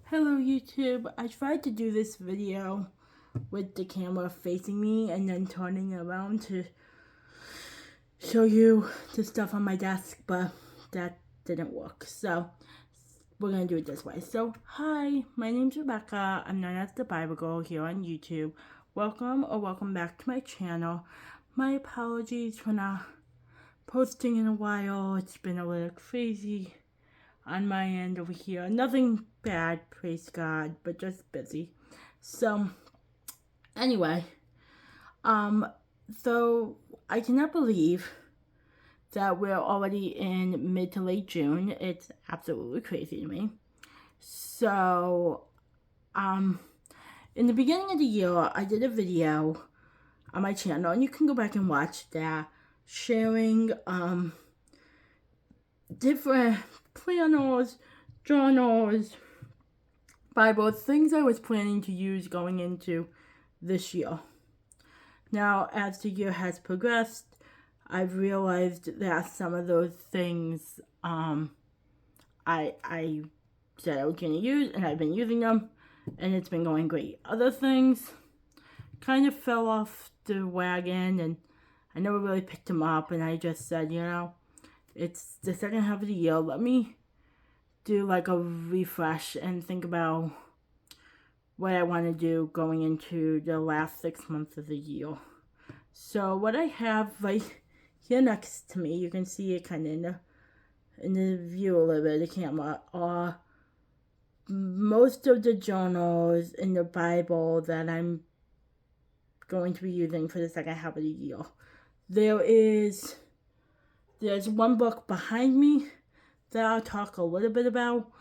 Hello YouTube, I tried to do this video with the camera facing me and then turning around to show you the stuff on my desk, but that didn't work. So we're going to do it this way. So hi, my name's Rebecca. I'm known as the Bible Girl here on YouTube. Welcome back to my channel. My apologies for not posting in a while. It's been a little crazy on my end over here. Nothing bad, praise God, but just busy. So anyway, so I cannot believe that we're already in mid to late June. It's absolutely crazy to me. So in the beginning of the year, I did a video on my channel, and you can go back and watch that, sharing different planners, journals, Bibles, things I was planning to use going into this year. Now, as the year has progressed, I've realized that some of those things I said I was going to use, and I've been using them, and it's been going great. Other things kind of fell off the wagon, and I never really picked them up, and I just said, it's the second half of the year. Let me do like a refresh and think about what I want to do going into the last 6 months of the year. So what I have right here next to me, you can see it kind of in the view a little bit of the camera, are most of the journals in the Bible that I'm going to be using for the second half of the year. There's one book behind me that I'll talk a little bit about,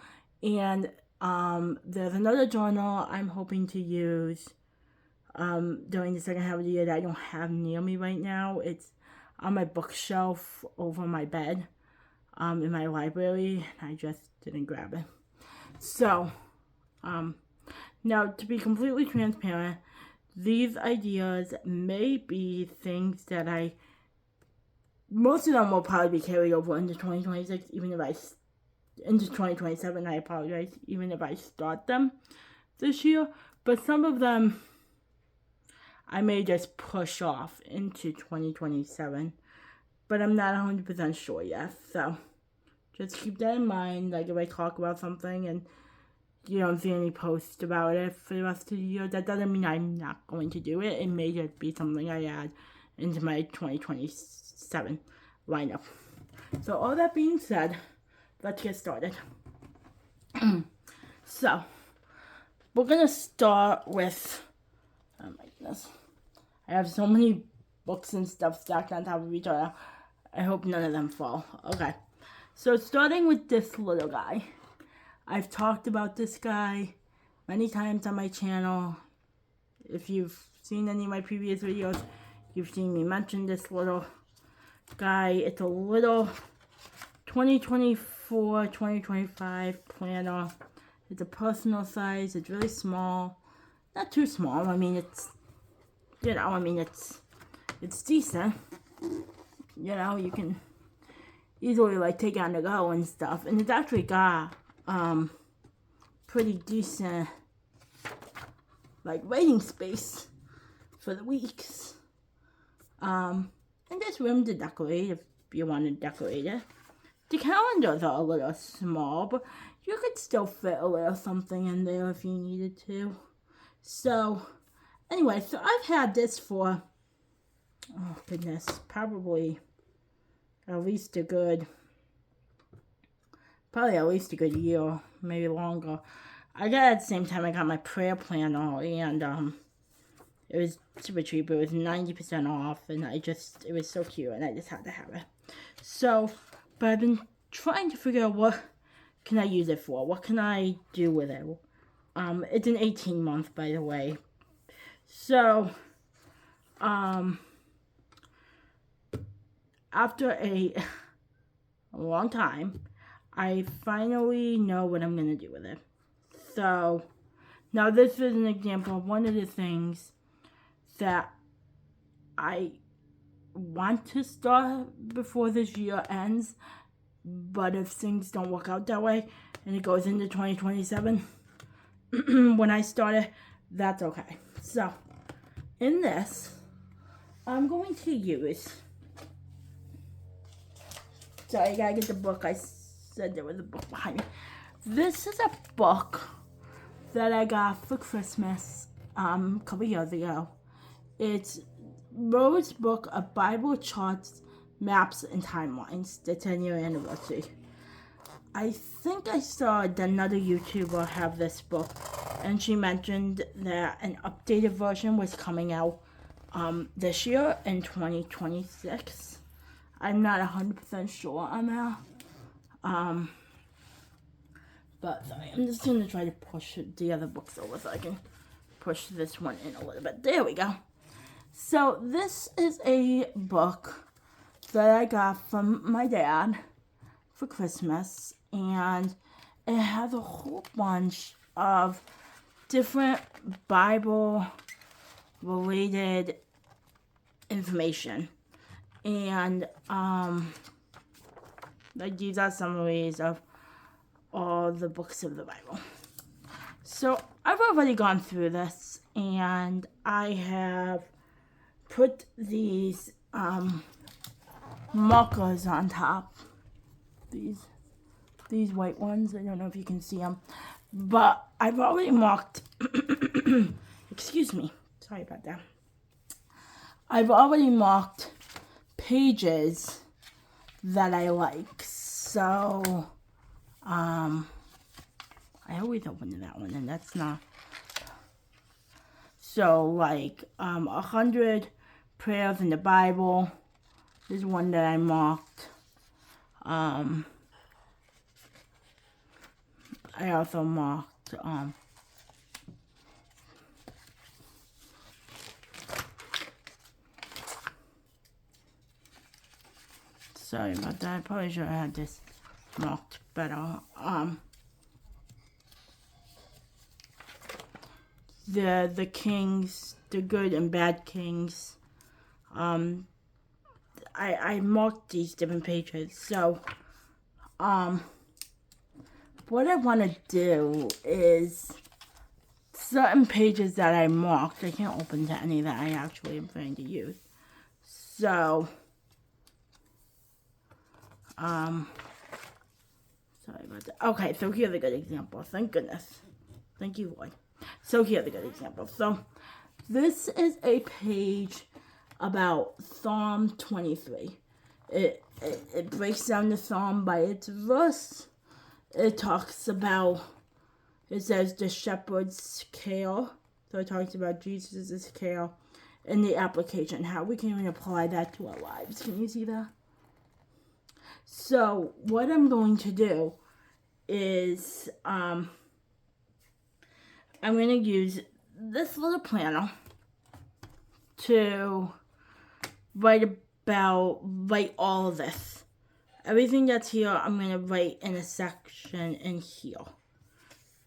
and there's another journal I'm hoping to use during the second half of the year that I don't have near me right now. It's on my bookshelf over my bed in my library, and I just didn't grab it. So now, to be completely transparent, these ideas may be things that most of them will probably be carried over into 2026, into 2027, I apologize, even if I start them this year. But some of them I may just push off into 2027. But I'm not 100% sure yet. So just keep that in mind. Like if I talk about something and you don't see any posts about it for the rest of the year, that doesn't mean I'm not going to do it. It may just be something I add into my 2027 lineup. So all that being said, let's get started. So we're gonna start with, oh my goodness, I have so many books and stuff stacked on top of each other. I hope none of them fall. Okay, so starting with this little guy. I've talked about this guy many times on my channel. If you've seen any of my previous videos, you've seen me mention this little guy. It's a little 2024-2025 planner. It's a personal size. It's really small. Not too small. I mean, it's decent. You can easily like take it on the go and stuff. And it's actually got pretty decent like writing space for the weeks. And there's room to decorate if you want to decorate it. The calendars are a little small, but you could still fit a little something in there if you needed to. So anyway, so I've had this for, oh goodness, probably at least a good year, maybe longer. I got it at the same time I got my prayer planner, and it was super cheap. It was 90% off, and it was so cute, and I just had to have it. So, but I've been trying to figure out what can I use it for? What can I do with it? It's an 18-month, by the way. So, after a long time, I finally know what I'm going to do with it. So, now this is an example of one of the things that I want to start before this year ends. But if things don't work out that way and it goes into 2027, when I started, that's okay. So, in this, I'm going to use, sorry, I gotta get the book. I said there was a book behind me. This is a book that I got for Christmas a couple years ago. It's Rose's book of Bible charts, maps, and timelines, the 10-year anniversary. I think I saw another YouTuber have this book, and she mentioned that an updated version was coming out this year in 2026. I'm not 100% sure on that. But sorry, I'm just going to try to push the other books over so I can push this one in a little bit. There we go. So this is a book that I got from my dad for Christmas, and it has a whole bunch of different Bible related information, and like these are summaries of all the books of the Bible. So I've already gone through this, and I have put these markers on top. These white ones. I don't know if you can see them, but I've already marked. Excuse me. Sorry about that. I've already marked pages that I like. So, I always open that one, and that's not. So, like, 100 prayers in the Bible is one that I marked. I also marked, sorry about that. I probably should have had this marked better. The kings, the good and bad kings. I marked these different pages. So, what I want to do is certain pages that I marked, I can't open to any that I actually am planning to use. So, sorry about that. Okay, so here's a good example. Thank goodness. Thank you, Lord. So here's a good example. So this is a page about Psalm 23. It breaks down the psalm by its verse. It talks about, it says the shepherd's care. So it talks about Jesus' care and the application, how we can apply that to our lives. Can you see that? So what I'm going to do is I'm going to use this little planner to write all of this. Everything that's here, I'm going to write in a section in here.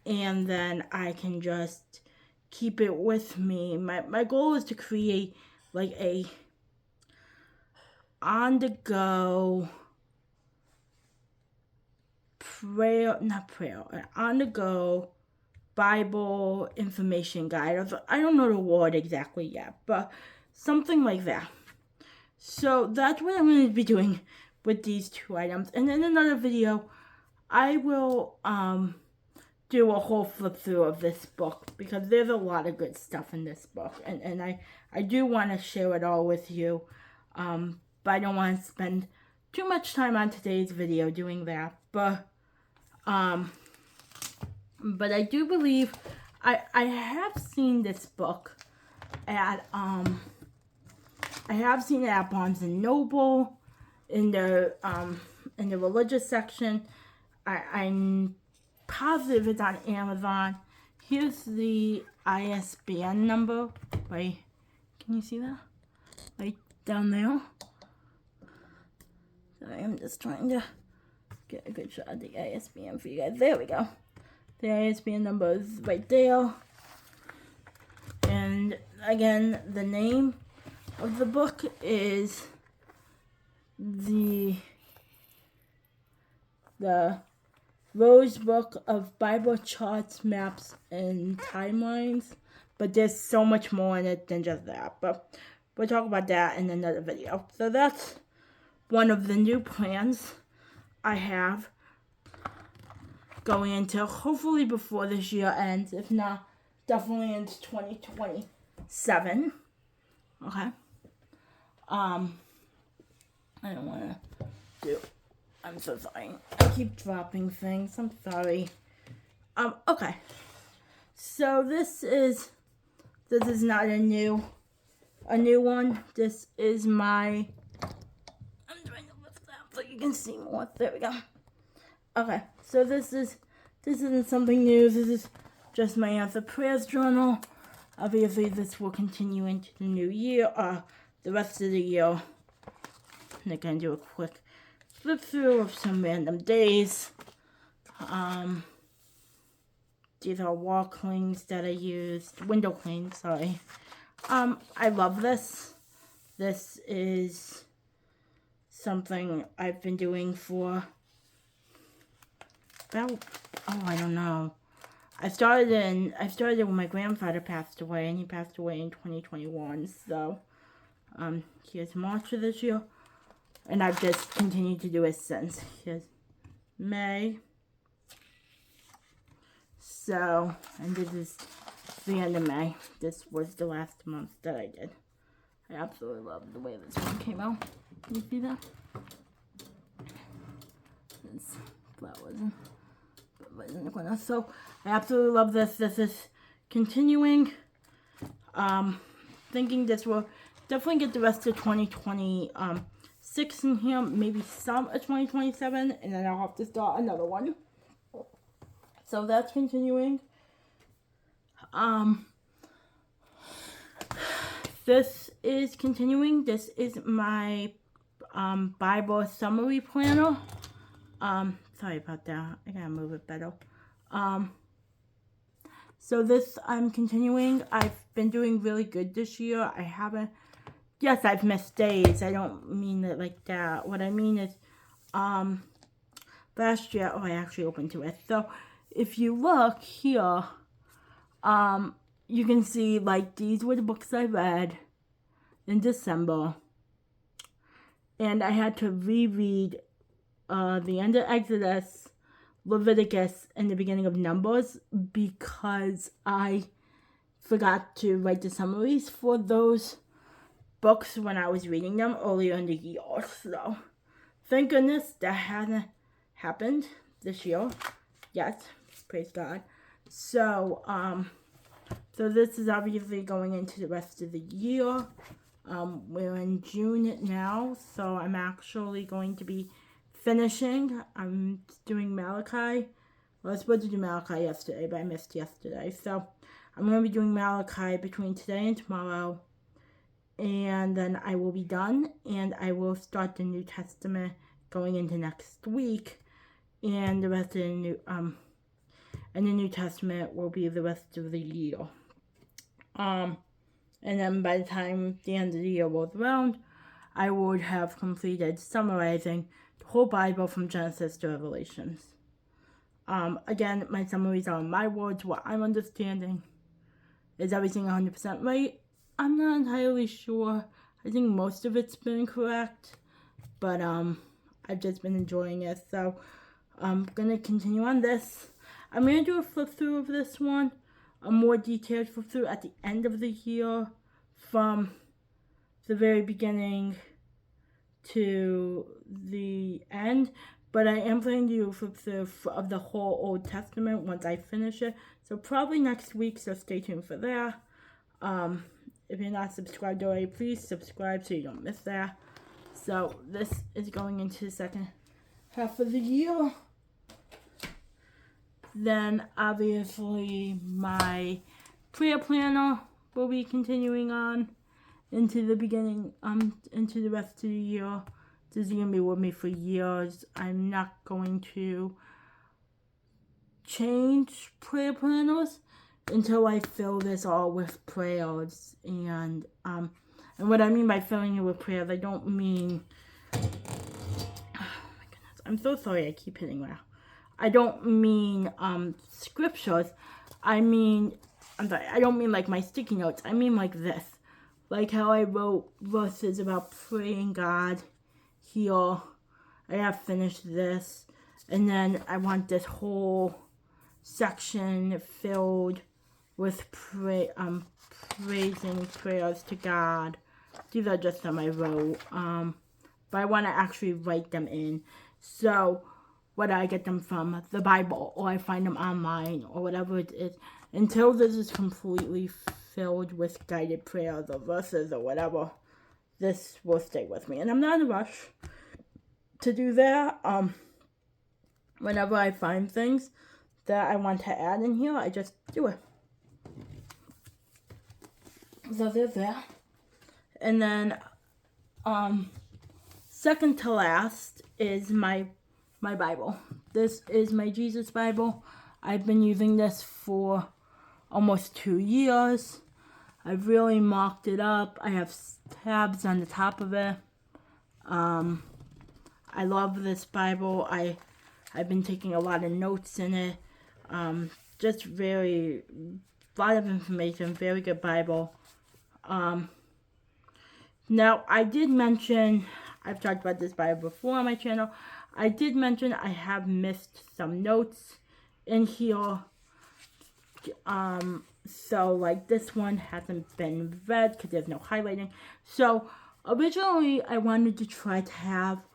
And then I can just keep it with me. My goal is to create like a on-the-go on-the-go Bible information guide. I don't know the word exactly yet, but something like that. So that's what I'm going to be doing with these two items. And in another video, I will do a whole flip through of this book, because there's a lot of good stuff in this book. And I do want to share it all with you. But I don't want to spend too much time on today's video doing that. But I do believe I have seen this book at I have seen it at Barnes and Noble in the religious section. I'm positive it's on Amazon. Here's the ISBN number. Right, can you see that? Right down there. Sorry, I'm just trying to get a good shot of the ISBN for you guys. There we go. The ISBN number is right there. And again, the name of the book is the Rose book of Bible charts, maps, and timelines. But there's so much more in it than just that. But we'll talk about that in another video. So that's one of the new plans I have going into, hopefully before this year ends. If not, definitely into 2027. Okay. I don't want to do. I'm so sorry. I keep dropping things. I'm sorry. Okay. So this is not a new one. This is my. I'm trying to lift that so you can see more. There we go. Okay. So this isn't something new. This is just my answer prayers journal. Obviously, this will continue into the new year. The rest of the year. And I can do a quick flip through of some random days. These are wall clings that I used, window clings, sorry. I love this. This is something I've been doing for about, I don't know. I started when my grandfather passed away, and he passed away in 2021. So, here's March of this year. And I've just continued to do it since. Here's May. So, and this is the end of May. This was the last month that I did. I absolutely love the way this one came out. Can you see that? There's flowers in the corner. So, I absolutely love this. This is continuing. Thinking this will definitely get the rest of 2026 in here, maybe some of 2027, and then I'll have to start another one. So that's continuing. This is continuing. This is my Bible summary planner. Sorry about that. I gotta move it better. So this I'm continuing. I've been doing really good this year. Yes, I've missed days. I don't mean it like that. What I mean is, last year, I actually opened to it. So if you look here, you can see, like, these were the books I read in December. And I had to reread the end of Exodus, Leviticus, and the beginning of Numbers because I forgot to write the summaries for those books when I was reading them earlier in the year. So, thank goodness that hasn't happened this year. Yes, praise God. So, so this is obviously going into the rest of the year. We're in June now, so I'm actually going to be finishing. I'm doing Malachi. Well, I was supposed to do Malachi yesterday, but I missed yesterday. So, I'm going to be doing Malachi between today and tomorrow. And then I will be done, and I will start the New Testament going into next week. And the rest of the New Testament will be the rest of the year. And then by the time the end of the year rolls around, I would have completed summarizing the whole Bible from Genesis to Revelations. Again, my summaries are in my words, what I'm understanding. Is everything 100% right? I'm not entirely sure. I think most of it's been correct, but I've just been enjoying it. So I'm gonna continue on this. I'm gonna do a flip through of this one, a more detailed flip through at the end of the year, from the very beginning to the end. But I am planning to do a flip through of the whole Old Testament once I finish it. So probably next week. So stay tuned for that. If you're not subscribed already, please subscribe so you don't miss that. So this is going into the second half of the year. Then obviously my prayer planner will be continuing on into the beginning, into the rest of the year. This is gonna be with me for years. I'm not going to change prayer planners until I fill this all with prayers. And what I mean by filling it with prayers, I don't mean, oh my goodness, I'm so sorry I keep hitting that. I don't mean scriptures. I don't mean like my sticky notes. I mean like this. Like how I wrote verses about praying God heal. I have finished this. And then I want this whole section filled with praising prayers to God. These are just some I wrote. But I want to actually write them in. So whether I get them from the Bible or I find them online or whatever it is, until this is completely filled with guided prayers or verses or whatever, this will stay with me. And I'm not in a rush to do that. Whenever I find things that I want to add in here, I just do it. So there's that. And then second to last is my Bible. This is my Jesus Bible. I've been using this for almost 2 years. I've really marked it up. I have tabs on the top of it. I love this Bible. I've been taking a lot of notes in it. Just a lot of information. Very good Bible. Now, I did mention, I've talked about this Bible before on my channel. I did mention I have missed some notes in here. So, like, this one hasn't been read because there's no highlighting. So, originally, I wanted to try to have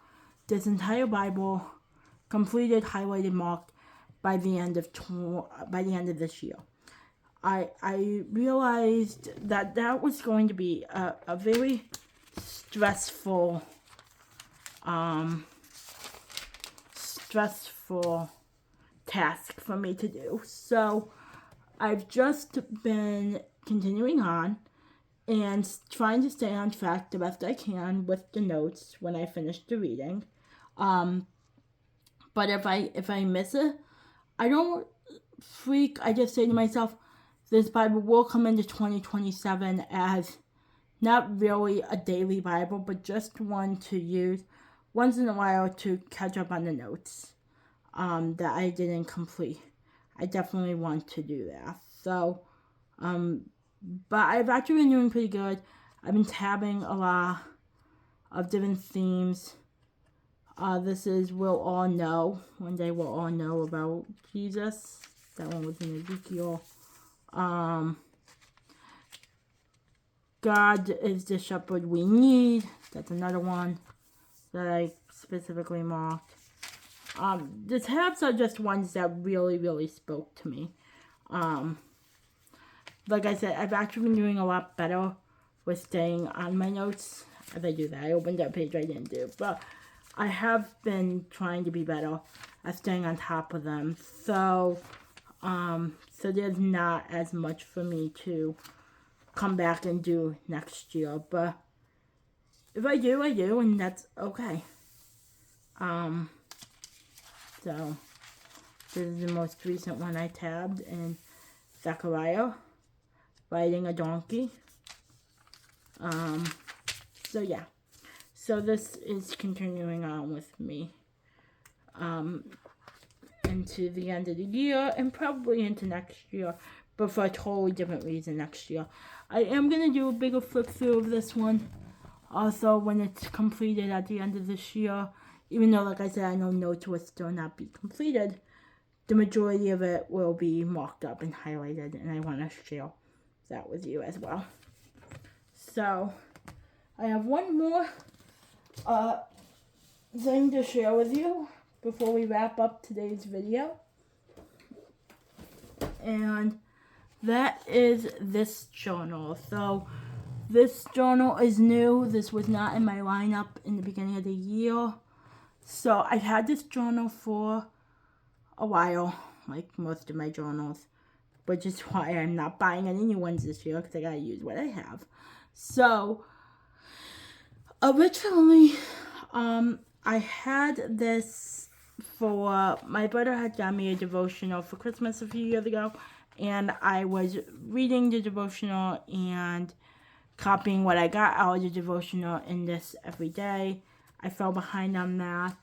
this entire Bible completed, highlighted, marked by the end of this year. I realized that was going to be a very stressful task for me to do. So I've just been continuing on and trying to stay on track the best I can with the notes when I finish the reading. But if I miss it, I don't freak. I just say to myself, this Bible will come into 2027 as not really a daily Bible, but just one to use once in a while to catch up on the notes that I didn't complete. I definitely want to do that. So, but I've actually been doing pretty good. I've been tabbing a lot of different themes. This is We'll All Know. One day we'll all know about Jesus. That one was in Ezekiel. God is the shepherd we need. That's another one that I specifically marked. The tabs are just ones that really, really spoke to me. Like I said, I've actually been doing a lot better with staying on my notes as I do that. I opened that page I didn't do, but I have been trying to be better at staying on top of them. So there's not as much for me to come back and do next year. But if I do, I do, and that's okay. So this is the most recent one I tabbed in Zechariah, riding a donkey. So yeah. So this is continuing on with me into the end of the year and probably into next year, but for a totally different reason next year. I am going to do a bigger flip through of this one also when it's completed at the end of this year. Even though, like I said, I know notes will still not be completed, the majority of it will be marked up and highlighted, and I want to share that with you as well. So I have one more thing to share with you before we wrap up today's video, and that is this journal. So this journal is new. This was not in my lineup in the beginning of the year. So I've had this journal for a while, like most of my journals, which is why I'm not buying any new ones this year because I gotta use what I have. So originally, I had this for, my brother had got me a devotional for Christmas a few years ago, and I was reading the devotional and copying what I got out of the devotional in this every day. I fell behind on that,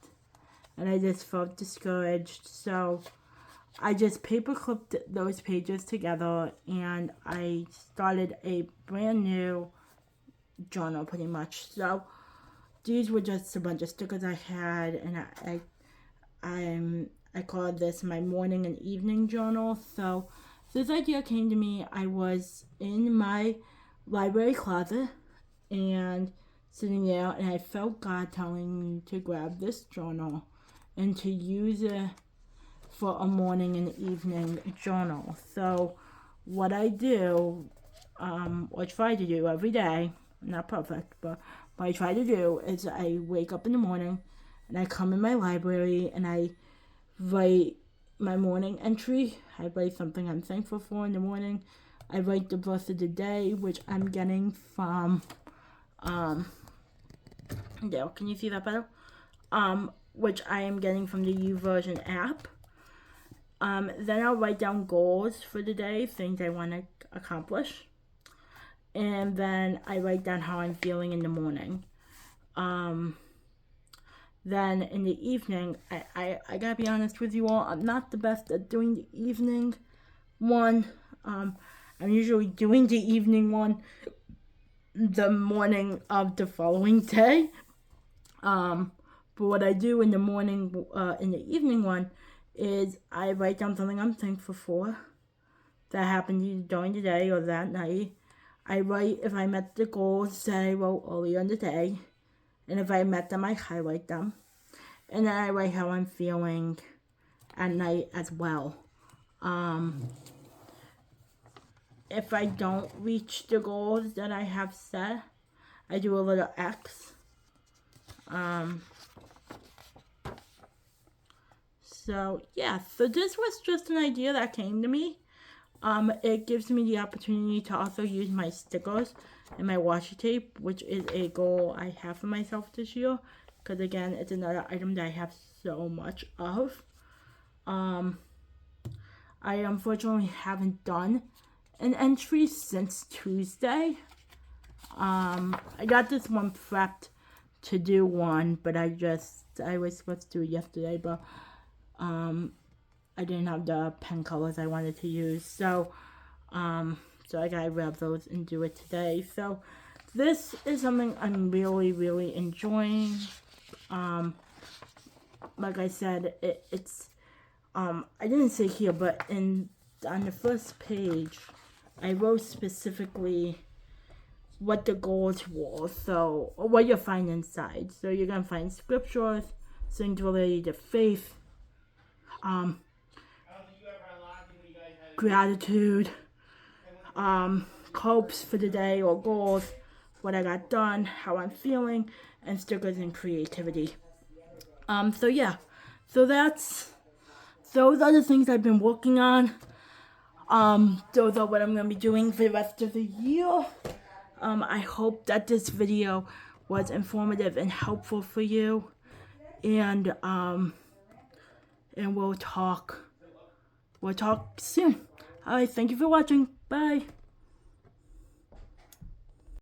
and I just felt discouraged. So I just paper clipped those pages together and I started a brand new journal pretty much. So these were just a bunch of stickers I had, and I called this my morning and evening journal. So this idea came to me. I was in my library closet and sitting there, and I felt God telling me to grab this journal and to use it for a morning and evening journal. So what I do, or try to do every day, not perfect, but what I try to do is I wake up in the morning and I come in my library and I write my morning entry. I write something I'm thankful for in the morning. I write the verse of the day, which I'm getting from, there, can you see that better? Which I am getting from the YouVersion app. Then I'll write down goals for the day, things I want to accomplish. And then I write down how I'm feeling in the morning. Then in the evening, I gotta be honest with you all, I'm not the best at doing the evening one. I'm usually doing the evening one the morning of the following day. But what I do in the morning, in the evening one, is I write down something I'm thankful for that happened either during the day or that night. I write if I met the goals that I wrote earlier in the day, and if I met them, I highlight them. And then I write how I'm feeling at night as well. If I don't reach the goals that I have set, I do a little X. So yeah, so this was just an idea that came to me. It gives me the opportunity to also use my stickers and my washi tape, which is a goal I have for myself this year. Because again, it's another item that I have so much of. I unfortunately haven't done an entry since Tuesday. I got this one prepped to do one, but I was supposed to do it yesterday, but I didn't have the pen colors I wanted to use, so I gotta grab those and do it today. So this is something I'm really enjoying. Like I said, it's I didn't say here, but on the first page, I wrote specifically what the goals were, so, or what you'll find inside. So you're gonna find scriptures, things related to faith, gratitude, hopes for the day or goals, what I got done, how I'm feeling, and stickers and creativity. So yeah, so those are the things I've been working on. Those are what I'm gonna be doing for the rest of the year. I hope that this video was informative and helpful for you, and we'll talk soon. Alright, thank you for watching. Bye.